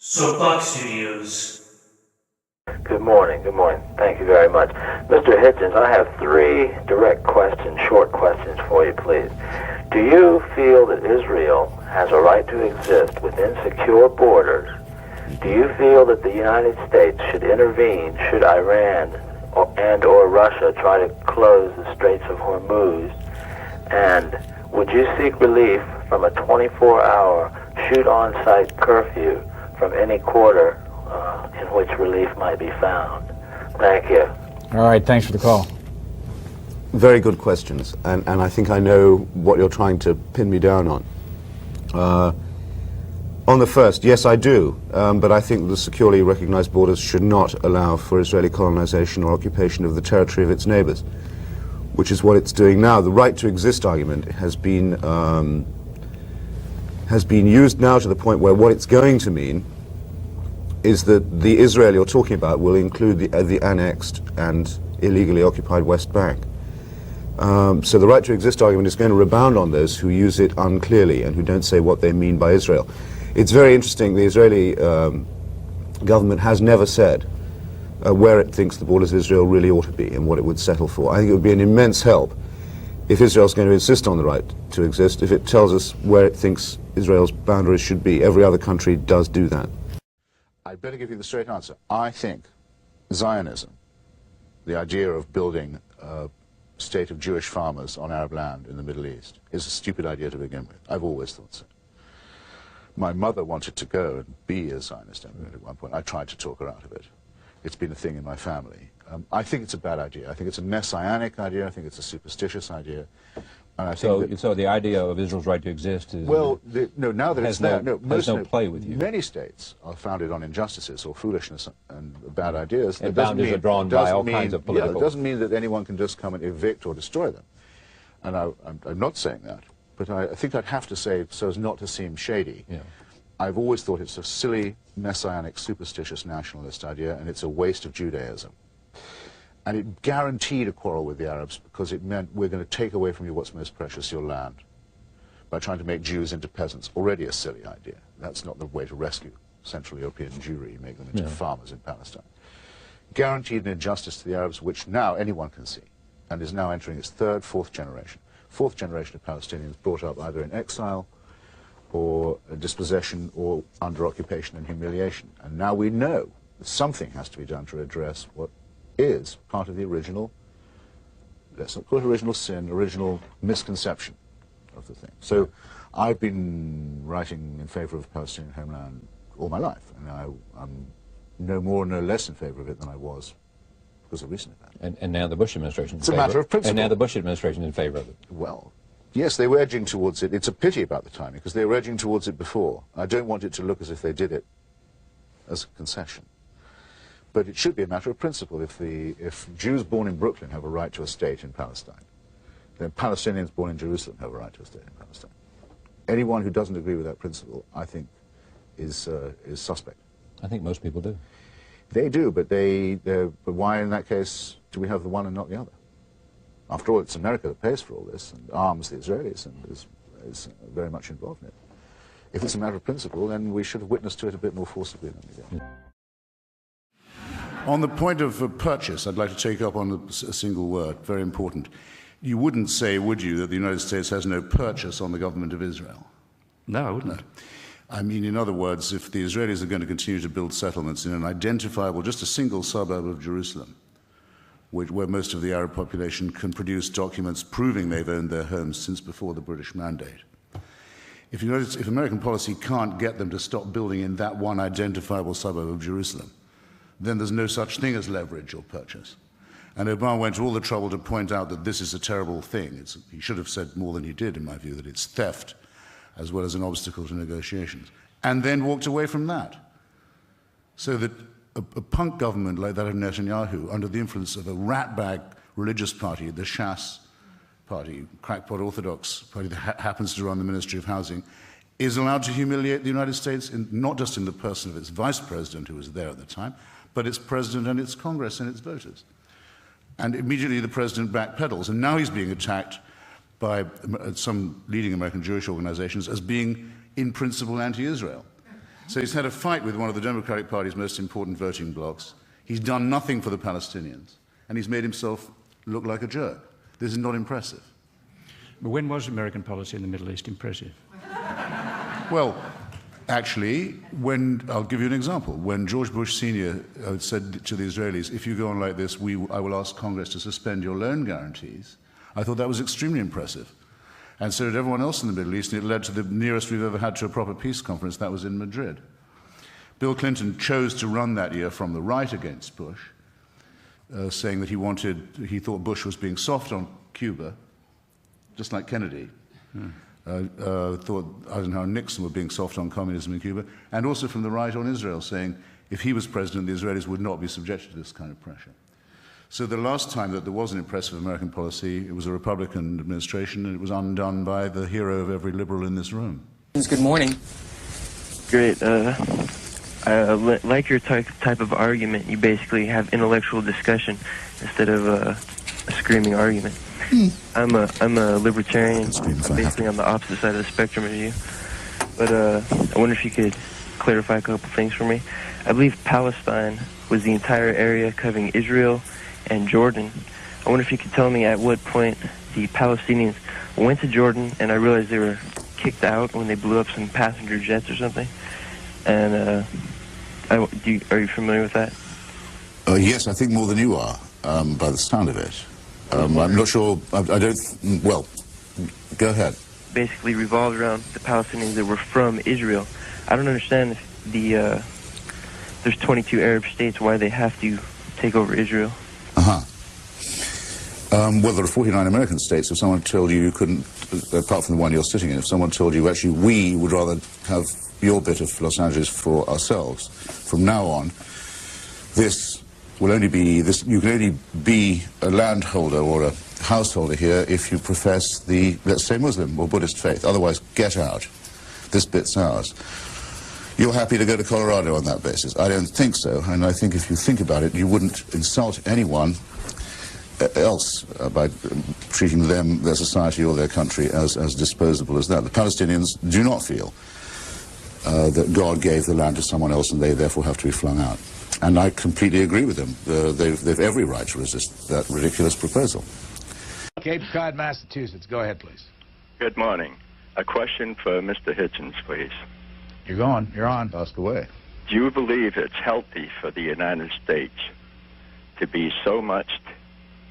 Soapbox Studios. Good morning. Thank you very much. Mr. Hitchens, I have three direct questions, short questions for you, please. Do you feel that Israel has a right to exist within secure borders? Do you feel that the United States should intervene should Iran or Russia try to close the Straits of Hormuz? And would you seek relief from a 24-hour shoot-on-sight curfew from any quarter in which relief might be found? Thank you. All right, thanks for the call. Very good questions, and I think I know what you're trying to pin me down on. On the first, yes, I do, but I think the securely recognized borders should not allow for Israeli colonization or occupation of the territory of its neighbors, which is what it's doing now. The right to exist argument has been used now to the point where what it's going to mean is that the Israel you're talking about will include the annexed and illegally occupied West Bank. So the right to exist argument is going to rebound on those who use it unclearly and who don't say what they mean by Israel. It's very interesting, the Israeli government has never said where it thinks the borders of Israel really ought to be and what it would settle for. I think it would be an immense help if Israel's going to insist on the right to exist, if it tells us where it thinks Israel's boundaries should be. Every other country does do that. I'd better give you the straight answer. I think Zionism, the idea of building a state of Jewish farmers on Arab land in the Middle East, is a stupid idea to begin with. I've always thought so. My mother wanted to go and be a Zionist immigrant at one point. I tried to talk her out of it. It's been a thing in my family. I think it's a bad idea. I think it's a messianic idea. I think it's a superstitious idea. And I think so the idea of Israel's right to exist is now that it's there, has no play with you. Many states are founded on injustices or foolishness and bad ideas. And boundaries are drawn by all kinds of political. Yeah, it doesn't mean that anyone can just come and evict or destroy them. And I'm not saying that, but I think I'd have to say, so as not to seem shady, I've always thought it's a silly, messianic, superstitious nationalist idea, and it's a waste of Judaism. And it guaranteed a quarrel with the Arabs because it meant we're going to take away from you what's most precious, your land, by trying to make Jews into peasants. Already a silly idea. That's not the way to rescue Central European Jewry, make them into farmers in Palestine. Guaranteed an injustice to the Arabs, which now anyone can see, and is now entering its third, fourth generation. Fourth generation of Palestinians brought up either in exile or dispossession or under occupation and humiliation. And now we know that something has to be done to address what is part of the original, let's not call it original sin, original misconception of the thing. So I've been writing in favor of the Palestinian homeland all my life, and I'm no more, no less in favor of it than I was because of recent events. And now the Bush administration is in favor. It's a matter of principle. And now the Bush administration is in favor of it. Well, yes, they were edging towards it. It's a pity about the timing, because they were edging towards it before. I don't want it to look as if they did it as a concession. But it should be a matter of principle. If Jews born in Brooklyn have a right to a state in Palestine, then Palestinians born in Jerusalem have a right to a state in Palestine. Anyone who doesn't agree with that principle, I think, is suspect. I think most people do. They do, but but why in that case do we have the one and not the other? After all, it's America that pays for all this and arms the Israelis and is very much involved in it. If it's a matter of principle, then we should have witnessed to it a bit more forcibly than we did. On the point of purchase, I'd like to take up on a single word, very important. You wouldn't say, would you, that the United States has no purchase on the government of Israel? No, I wouldn't. No. I mean, in other words, if the Israelis are going to continue to build settlements in an identifiable, just a single suburb of Jerusalem, where most of the Arab population can produce documents proving they've owned their homes since before the British Mandate, if American policy can't get them to stop building in that one identifiable suburb of Jerusalem, then there's no such thing as leverage or purchase. And Obama went to all the trouble to point out that this is a terrible thing. He should have said more than he did, in my view, that it's theft as well as an obstacle to negotiations, and then walked away from that. So that a punk government like that of Netanyahu, under the influence of a ratbag religious party, the Shas party, crackpot Orthodox party that happens to run the Ministry of Housing, is allowed to humiliate the United States, not just in the person of its vice president, who was there at the time, but its president and its Congress and its voters. And immediately the president backpedals, and now he's being attacked by some leading American Jewish organizations as being, in principle, anti-Israel. So he's had a fight with one of the Democratic Party's most important voting blocs. He's done nothing for the Palestinians, and he's made himself look like a jerk. This is not impressive. But when was American policy in the Middle East impressive? Well, actually, I'll give you an example. When George Bush Sr. Said to the Israelis, if you go on like this, I will ask Congress to suspend your loan guarantees, I thought that was extremely impressive. And so did everyone else in the Middle East, and it led to the nearest we've ever had to a proper peace conference. That was in Madrid. Bill Clinton chose to run that year from the right against Bush, saying that he thought Bush was being soft on Cuba, just like Kennedy. Thought Eisenhower and Nixon were being soft on communism in Cuba, and also from the right on Israel, saying if he was president, the Israelis would not be subjected to this kind of pressure. So the last time that there was an impressive American policy, it was a Republican administration, and it was undone by the hero of every liberal in this room. Good morning. Great. I like your type of argument. You basically have intellectual discussion instead of a screaming argument. I'm a libertarian, basically on the opposite side of the spectrum as you. But I wonder if you could clarify a couple things for me. I believe Palestine was the entire area covering Israel and Jordan. I wonder if you could tell me at what point the Palestinians went to Jordan, and I realized they were kicked out when they blew up some passenger jets or something. And are you familiar with that? Yes, I think more than you are, by the sound of it. I'm not sure, well, go ahead. Basically revolved around the Palestinians that were from Israel. I don't understand if there's 22 Arab states, why they have to take over Israel. Well, there are 49 American states. If someone told you couldn't, apart from the one you're sitting in, if someone told you actually we would rather have your bit of Los Angeles for ourselves, from now on, this will only be, you can only be a landholder or a householder here if you profess the, let's say, Muslim or Buddhist faith. Otherwise, get out. This bit's ours. You're happy to go to Colorado on that basis? I don't think so, and I think if you think about it, you wouldn't insult anyone else by treating them, their society or their country as disposable as that. The Palestinians do not feel that God gave the land to someone else and they therefore have to be flung out. And I completely agree with them. They've every right to resist that ridiculous proposal. Cape Cod, Massachusetts. Go ahead, please. Good morning. A question for Mr. Hitchens, please. You're going. You're on. Ask away. Do you believe it's healthy for the United States to be so much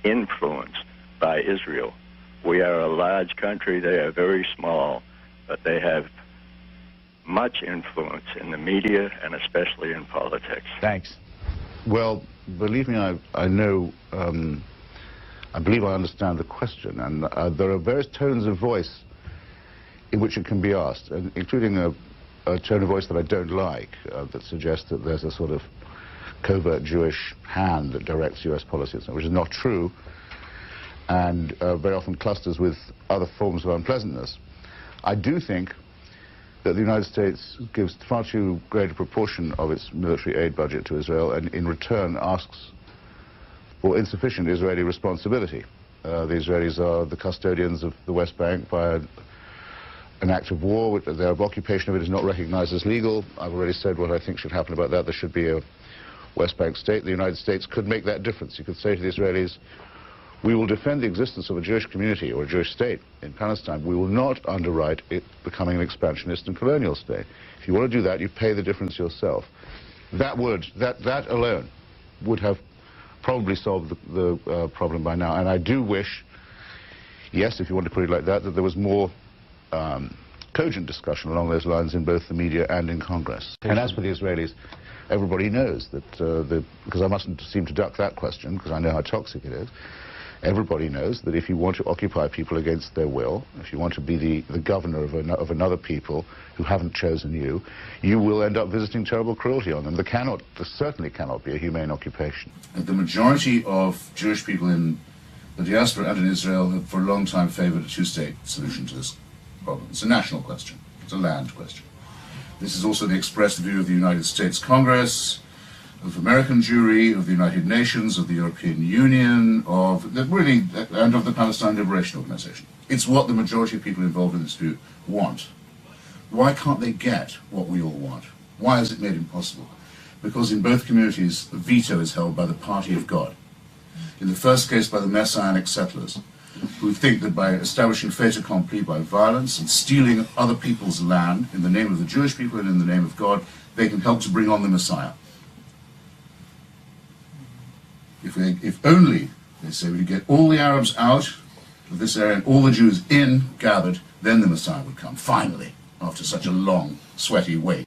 influenced by Israel? We are a large country. They are very small, but they have much influence in the media and especially in politics. Thanks. Well, believe me, I know, I believe I understand the question, and there are various tones of voice in which it can be asked, including a tone of voice that I don't like, that suggests that there's a sort of covert Jewish hand that directs U.S. policy, which is not true, and very often clusters with other forms of unpleasantness. I do think that the United States gives far too great a proportion of its military aid budget to Israel, and in return asks for insufficient Israeli responsibility. The Israelis are the custodians of the West Bank by an act of war. Their occupation of it is not recognized as legal. I've already said what I think should happen about that. There should be a West Bank state. The United States could make that difference. You could say to the Israelis, we will defend the existence of a Jewish community or a Jewish state in Palestine. We will not underwrite it becoming an expansionist and colonial state. If you want to do that, you pay the difference yourself. That alone would have probably solved the problem by now. And I do wish, yes, if you want to put it like that, that there was more cogent discussion along those lines in both the media and in Congress. And as for the Israelis, everybody knows that, because I mustn't seem to duck that question, because I know how toxic it is, everybody knows that if you want to occupy people against their will, if you want to be the governor of another people who haven't chosen you, you will end up visiting terrible cruelty on them. There certainly cannot be a humane occupation. The majority of Jewish people in the diaspora and in Israel have for a long time favored a two-state solution to this problem. It's a national question. It's a land question. This is also the expressed view of the United States Congress, of American Jewry, of the United Nations, of the European Union, and of the Palestine Liberation Organization. It's what the majority of people involved in this view want. Why can't they get what we all want? Why is it made impossible? Because in both communities, the veto is held by the party of God. In the first case, by the Messianic settlers, who think that by establishing fait accompli by violence and stealing other people's land in the name of the Jewish people and in the name of God, they can help to bring on the Messiah. If only, they say, we could get all the Arabs out of this area and all the Jews in, gathered, then the Messiah would come, finally, after such a long, sweaty wait.